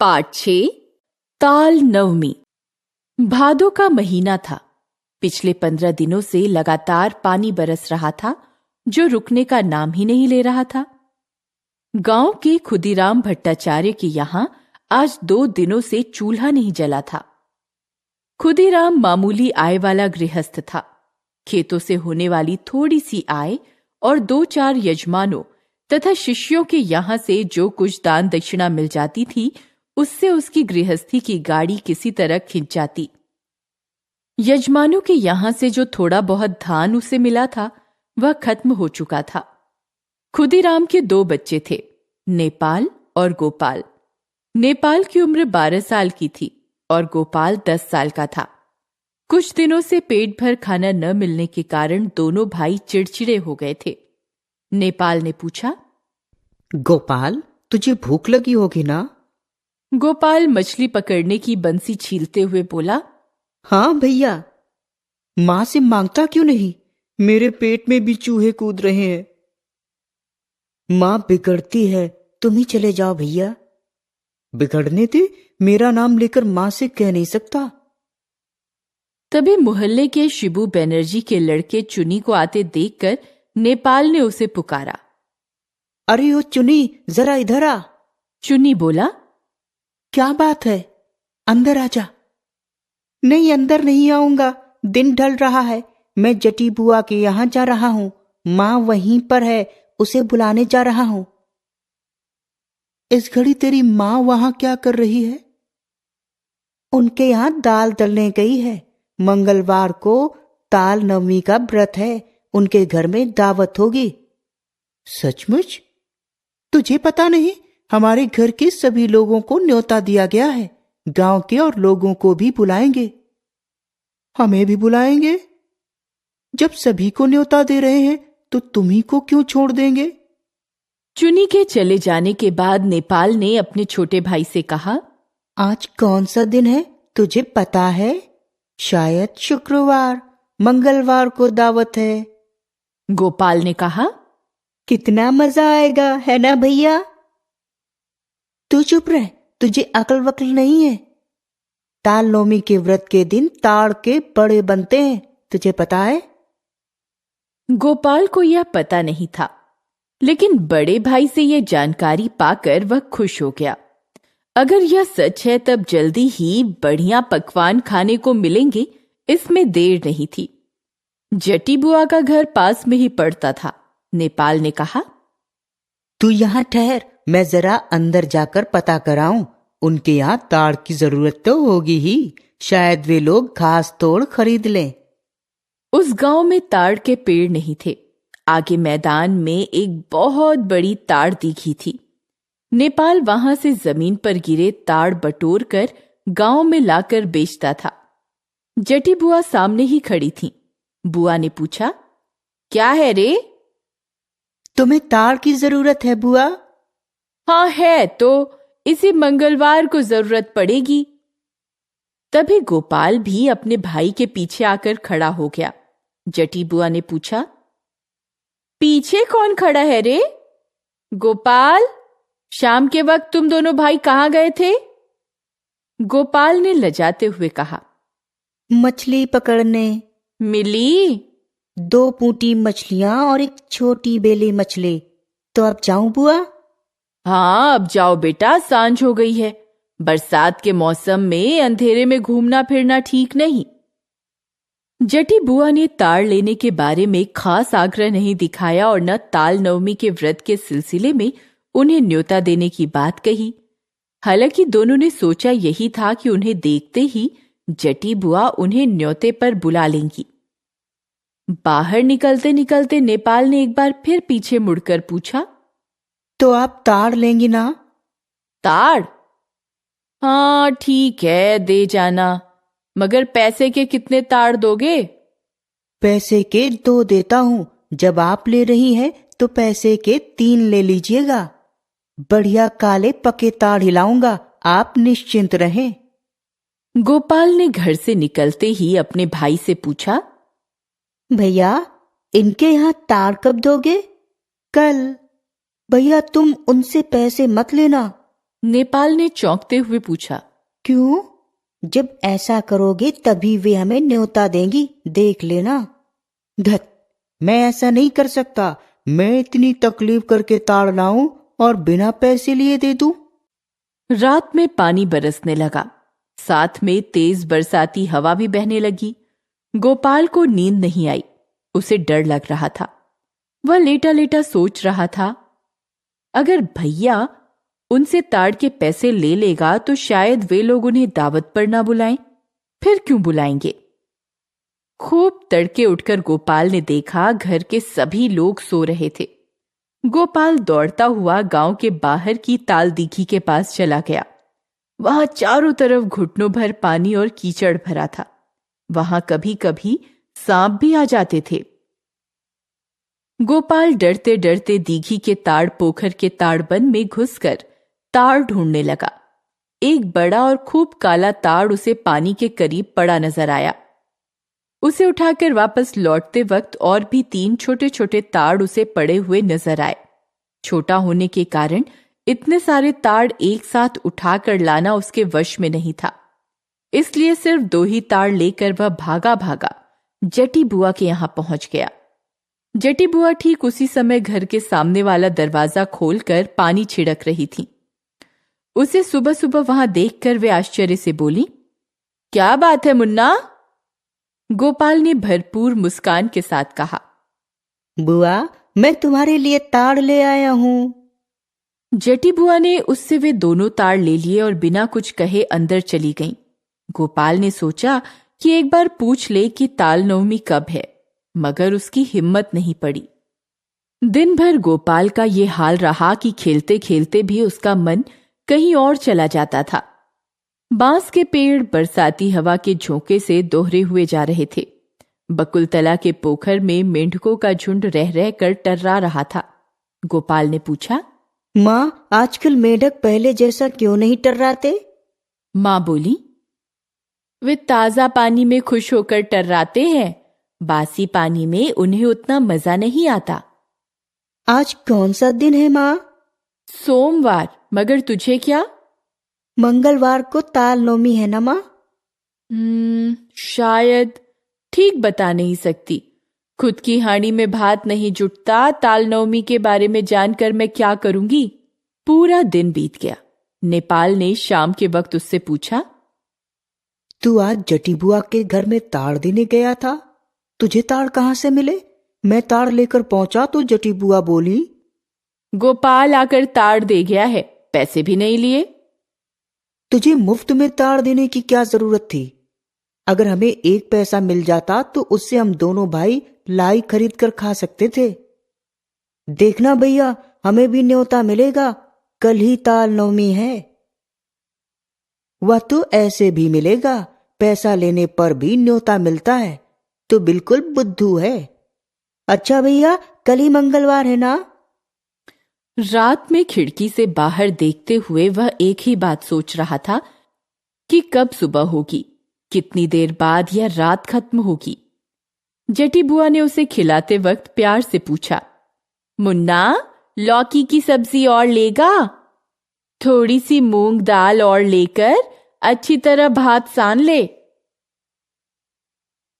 पाठ 6 ताल नवमी। भादों का महीना था। पिछले 15 दिनों से लगातार पानी बरस रहा था, जो रुकने का नाम ही नहीं ले रहा था। गांव के खुदीराम भट्टाचार्य के यहाँ आज 2 दिनों से चूल्हा नहीं जला था। खुदीराम मामूली आय वाला गृहस्थ था। खेतों से होने वाली थोड़ी सी आय और 2-4 यजमानों तथा शिष्यों के यहाँ से जो कुछ दान दक्षिणा मिल जाती थी, उससे उसकी गृहस्थी की गाड़ी किसी तरह खिंच जाती। यजमानों के यहाँ से जो थोड़ा बहुत धान उसे मिला था, वह खत्म हो चुका था। खुदीराम के 2 बच्चे थे, नेपाल और गोपाल। नेपाल की उम्र 12 साल की थी और गोपाल 10 साल का था। कुछ दिनों से पेट भर खाना न मिलने के कारण दोनों भाई चिड़चिड़े हो गए थे। नेपाल ने पूछा, गोपाल, तुझे भूख लगी होगी ना? गोपाल मछली पकड़ने की बंसी छीलते हुए बोला, हाँ भैया। माँ से मांगता क्यों नहीं? मेरे पेट में भी चूहे कूद रहे हैं। माँ बिगड़ती है, तुम ही चले जाओ भैया। बिगड़ने दे, मेरा नाम लेकर माँ से कह नहीं सकता। तभी मोहल्ले के शिबू बनर्जी के लड़के चुनी को आते देखकर नेपाल ने उसे पुकारा। अरे ओ चुनी, जरा इधर आ। चुनी बोला, क्या बात है? अंदर आजा। नहीं, अंदर नहीं आऊंगा, दिन ढल रहा है। मैं जटी बुआ के यहाँ जा रहा हूँ। माँ वहीं पर है, उसे बुलाने जा रहा हूँ। इस घड़ी तेरी माँ वहां क्या कर रही है? उनके यहाँ दाल दलने गई है। मंगलवार को ताल नवमी का व्रत है, उनके घर में दावत होगी। सचमुच? तुझे पता नहीं? हमारे घर के सभी लोगों को न्योता दिया गया है। गांव के और लोगों को भी बुलाएंगे। हमें भी बुलाएंगे? जब सभी को न्योता दे रहे हैं तो तुम्ही को क्यों छोड़ देंगे? चुनी के चले जाने के बाद नेपाल ने अपने छोटे भाई से कहा, आज कौन सा दिन है तुझे पता है? शायद शुक्रवार। मंगलवार को दावत है। गोपाल ने कहा, कितना मजा आएगा, है ना भैया? तू चुप रह, तुझे अकल वकल नहीं है। ताल नवमी के व्रत के दिन ताड़ के बड़े बनते हैं, तुझे पता है? गोपाल को यह पता नहीं था, लेकिन बड़े भाई से यह जानकारी पाकर वह खुश हो गया। अगर यह सच है तब जल्दी ही बढ़िया पकवान खाने को मिलेंगे, इसमें देर नहीं थी। जटी बुआ का घर पास में ही पड़ता था। नेपाल ने कहा, तू यहाँ ठहर, मैं जरा अंदर जाकर पता कराऊं। उनके यहाँ ताड़ की जरूरत तो होगी ही, शायद वे लोग घास तोड़ खरीद लें। उस गांव में ताड़ के पेड़ नहीं थे। आगे मैदान में एक बहुत बड़ी ताड़ दिखी थी। नेपाल वहां से जमीन पर गिरे ताड़ बटोर कर गांव में लाकर बेचता था। जटी बुआ सामने ही खड़ी थी। बुआ ने पूछा, क्या है रे? तुम्हें ताड़ की जरूरत है बुआ? हाँ है, तो इसी मंगलवार को जरूरत पड़ेगी। तभी गोपाल भी अपने भाई के पीछे आकर खड़ा हो गया। जटी बुआ ने पूछा, पीछे कौन खड़ा है रे? गोपाल, शाम के वक्त तुम दोनों भाई कहाँ गए थे? गोपाल ने लजाते हुए कहा, मछली पकड़ने। मिली? 2 पूंटी मछलियां और एक छोटी बेली मछली। तो अब जाऊं बुआ? हाँ, अब जाओ बेटा, सांझ हो गई है। बरसात के मौसम में अंधेरे में घूमना फिरना ठीक नहीं। जटी बुआ ने ताड़ लेने के बारे में खास आग्रह नहीं दिखाया और न ताल नवमी के व्रत के सिलसिले में उन्हें न्योता देने की बात कही। हालांकि दोनों ने सोचा यही था कि उन्हें देखते ही जटी बुआ उन्हें न्योते पर बुला लेंगी। बाहर निकलते निकलते नेपाल ने एक बार फिर पीछे मुड़कर पूछा, तो आप ताड़ लेंगी ना? ताड़? हाँ ठीक है, दे जाना, मगर पैसे के कितने ताड़ दोगे? पैसे के 2 देता हूँ। जब आप ले रही हैं तो पैसे के 3 ले लीजिएगा। बढ़िया काले पके ताड़ हिलाऊंगा, आप निश्चिंत रहें। गोपाल ने घर से निकलते ही अपने भाई से पूछा, भैया, इनके यहाँ ताड़ कब दोगे? कल। भैया तुम उनसे पैसे मत लेना, नेपाल ने चौंकते हुए पूछा। क्यों? जब ऐसा करोगे तभी वे हमें न्योता देंगी, देख लेना। धत, मैं ऐसा नहीं कर सकता। मैं इतनी तकलीफ करके ताड़ लाऊं और बिना पैसे लिए दे दूं? रात में पानी बरसने लगा, साथ में तेज बरसाती हवा भी बहने लगी। गोपाल को नींद नहीं आई, उसे डर लग रहा था। वह लेटा लेटा सोच रहा था, अगर भैया उनसे ताड़ के पैसे ले लेगा तो शायद वे लोग उन्हें दावत पर ना बुलाएं। फिर क्यों बुलाएंगे? खूब तड़के उठकर गोपाल ने देखा घर के सभी लोग सो रहे थे। गोपाल दौड़ता हुआ गांव के बाहर की ताल दीघी के पास चला गया। वहां चारों तरफ घुटनों भर पानी और कीचड़ भरा था। वहां कभी कभी सांप भी आ जाते थे। गोपाल डरते डरते दीघी के ताड़ पोखर के ताड़बन में घुसकर ताड़ ढूंढने लगा। एक बड़ा और खूब काला ताड़ उसे पानी के करीब पड़ा नजर आया। उसे उठाकर वापस लौटते वक्त और भी 3 छोटे छोटे ताड़ उसे पड़े हुए नजर आए। छोटा होने के कारण इतने सारे ताड़ एक साथ उठाकर लाना उसके वश में नहीं था, इसलिए सिर्फ 2 ही ताड़ लेकर वह भागा भागा जटी बुआ के यहां पहुंच गया। जटी बुआ ठीक उसी समय घर के सामने वाला दरवाजा खोलकर पानी छिड़क रही थी। उसे सुबह सुबह वहां देखकर वे आश्चर्य से बोली, क्या बात है मुन्ना? गोपाल ने भरपूर मुस्कान के साथ कहा, बुआ, मैं तुम्हारे लिए ताड़ ले आया हूं। जटी बुआ ने उससे वे दोनों ताड़ ले लिए और बिना कुछ कहे अंदर चली गईं। गोपाल ने सोचा कि एक बार पूछ ले कि ताल नवमी कब है, मगर उसकी हिम्मत नहीं पड़ी। दिन भर गोपाल का ये हाल रहा कि खेलते खेलते भी उसका मन कहीं और चला जाता था। बांस के पेड़ बरसाती हवा के झोंके से दोहरे हुए जा रहे थे। बकुलतला के पोखर में मेंढकों का झुंड रह रह कर टर्रा रहा था। गोपाल ने पूछा, माँ, आजकल मेंढक पहले जैसा क्यों नहीं टर्राते? माँ बोली, वे ताजा पानी में खुश होकर टर्राते हैं, बासी पानी में उन्हें उतना मजा नहीं आता। आज कौन सा दिन है माँ? सोमवार, मगर तुझे क्या? मंगलवार को ताल नवमी है ना माँ? शायद, ठीक बता नहीं सकती। खुद की हांडी में भात नहीं जुटता, ताल नवमी के बारे में जानकर मैं क्या करूंगी। पूरा दिन बीत गया। नेपाल ने शाम के वक्त उससे पूछा, तू आज जटी बुआ के घर में ताड़ देने गया था, तुझे ताड़ कहाँ से मिले? मैं ताड़ लेकर पहुंचा तो जटी बुआ बोली, गोपाल आकर ताड़ दे गया है, पैसे भी नहीं लिए। तुझे मुफ्त में ताड़ देने की क्या जरूरत थी? अगर हमें 1 पैसा मिल जाता तो उससे हम दोनों भाई लाई खरीद कर खा सकते थे। देखना भैया, हमें भी न्योता मिलेगा, कल ही ताल नवमी है। वह तो ऐसे भी मिलेगा, पैसा लेने पर भी न्योता मिलता है, तो बिल्कुल बुद्धू है। अच्छा भैया, कल ही मंगलवार है ना? रात में खिड़की से बाहर देखते हुए वह एक ही बात सोच रहा था कि कब सुबह होगी, कितनी देर बाद यह रात खत्म होगी। जटी बुआ ने उसे खिलाते वक्त प्यार से पूछा, मुन्ना, लौकी की सब्जी और लेगा? थोड़ी सी मूंग दाल और लेकर अच्छी तरह भात सान ले।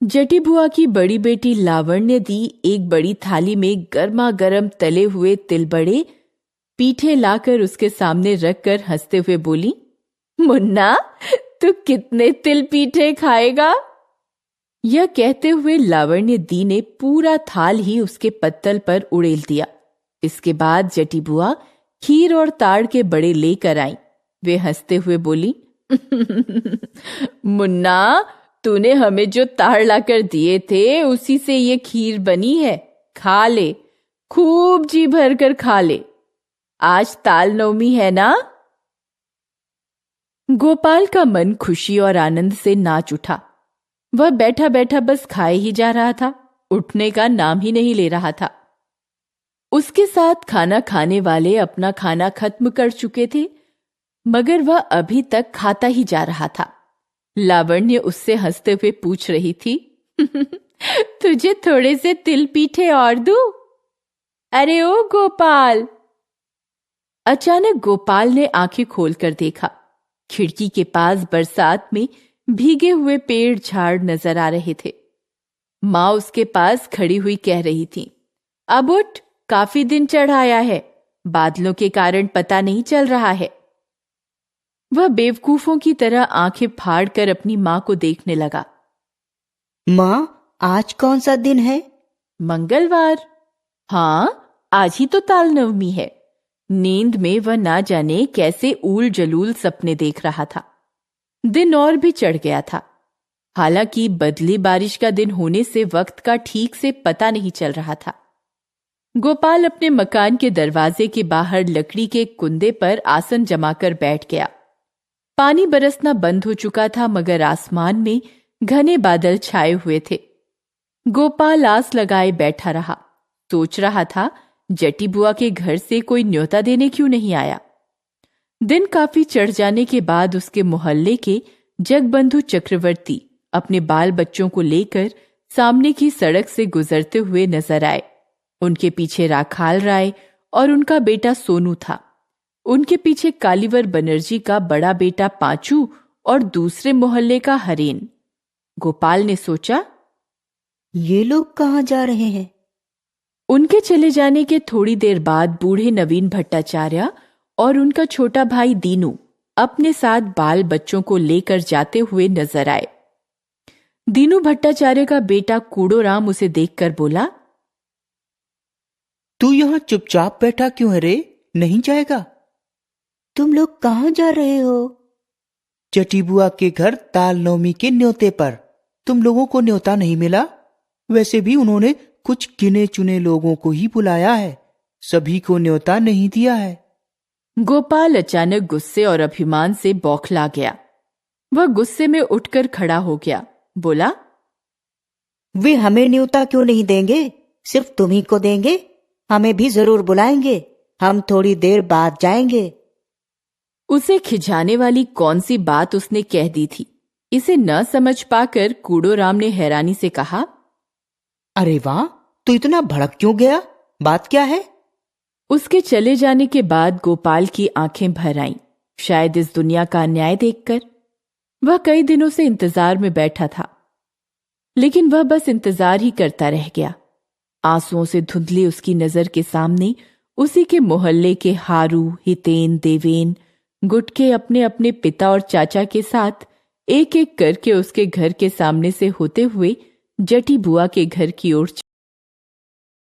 जटी बुआ की बड़ी बेटी लावण्य दी एक बड़ी थाली में गर्मा गर्म तले हुए तिलबड़े पीठे लाकर उसके सामने रखकर हंसते हुए बोली, मुन्ना, तू कितने तिल पीठे खाएगा? यह कहते हुए लावण्य दी ने पूरा थाल ही उसके पत्तल पर उड़ेल दिया। इसके बाद जटी बुआ खीर और ताड़ के बड़े लेकर आई। वे हंसते हुए बोली, मुन्ना, तूने हमें जो ताड़ लाकर दिए थे उसी से ये खीर बनी है, खा ले, खूब जी भर कर खा ले। आज ताल नवमी है ना? गोपाल का मन खुशी और आनंद से नाच उठा। वह बैठा बैठा बस खाए ही जा रहा था, उठने का नाम ही नहीं ले रहा था। उसके साथ खाना खाने वाले अपना खाना खत्म कर चुके थे, मगर वह अभी तक खाता ही जा रहा था। लावण्य उससे हंसते हुए पूछ रही थी, तुझे थोड़े से तिल पीठे और दूं? अरे ओ गोपाल, अचानक गोपाल ने आंखें खोलकर देखा। खिड़की के पास बरसात में भीगे हुए पेड़ झाड़ नजर आ रहे थे। माँ उसके पास खड़ी हुई कह रही थी, अब उठ, काफी दिन चढ़ आया है, बादलों के कारण पता नहीं चल रहा है। वह बेवकूफों की तरह आंखें फाड़कर अपनी माँ को देखने लगा। माँ, आज कौन सा दिन है? मंगलवार। हाँ, आज ही तो ताल नवमी है। नींद में वह ना जाने कैसे ऊल जलूल सपने देख रहा था। दिन और भी चढ़ गया था। हालांकि बदली बारिश का दिन होने से वक्त का ठीक से पता नहीं चल रहा था। गोपाल अपने मकान के दरवाजे के बाहर लकड़ी के कुंदे पर आसन जमाकर बैठ गया। पानी बरसना बंद हो चुका था, मगर आसमान में घने बादल छाए हुए थे। गोपाल आस लगाए बैठा रहा। सोच रहा था, जटी बुआ के घर से कोई न्योता देने क्यों नहीं आया। दिन काफी चढ़ जाने के बाद उसके मोहल्ले के जगबंधु चक्रवर्ती अपने बाल बच्चों को लेकर सामने की सड़क से गुजरते हुए नजर आए। उनके पीछे राखाल राय और उनका बेटा सोनू था। उनके पीछे कालीवर बनर्जी का बड़ा बेटा पांचू और दूसरे मोहल्ले का हरेन। गोपाल ने सोचा, ये लोग कहाँ जा रहे हैं? उनके चले जाने के थोड़ी देर बाद बूढ़े नवीन भट्टाचार्य और उनका छोटा भाई दीनू अपने साथ बाल बच्चों को लेकर जाते हुए नजर आए। दीनू भट्टाचार्य का बेटा कूड़ोराम उसे देखकर बोला, तू यहाँ चुपचाप बैठा क्यों है रे? नहीं जाएगा? तुम लोग कहाँ जा रहे हो? जटी बुआ के घर ताल नवमी के न्योते पर। तुम लोगों को न्योता नहीं मिला? वैसे भी उन्होंने कुछ गिने चुने लोगों को ही बुलाया है, सभी को न्योता नहीं दिया है। गोपाल अचानक गुस्से और अभिमान से बौखला गया। वह गुस्से में उठकर खड़ा हो गया। बोला, वे हमें न्योता क्यों नहीं देंगे? सिर्फ तुम्ही को देंगे? हमें भी जरूर बुलाएंगे। हम थोड़ी देर बाद जाएंगे। उसे खिजाने वाली कौन सी बात उसने कह दी थी, इसे न समझ पाकर कूड़ोराम ने हैरानी से कहा, अरे वाह, तू इतना भड़क क्यों गया? बात क्या है? उसके चले जाने के बाद गोपाल की आंखें भर आईं, शायद इस दुनिया का अन्याय देखकर। वह कई दिनों से इंतजार में बैठा था, लेकिन वह बस इंतजार ही करता रह गया। आंसुओं से धुंधली उसकी नजर के सामने उसी के मोहल्ले के हारू, हितेन, देवेन, गुटके अपने अपने पिता और चाचा के साथ एक एक करके उसके घर के सामने से होते हुए जटी बुआ के घर की ओर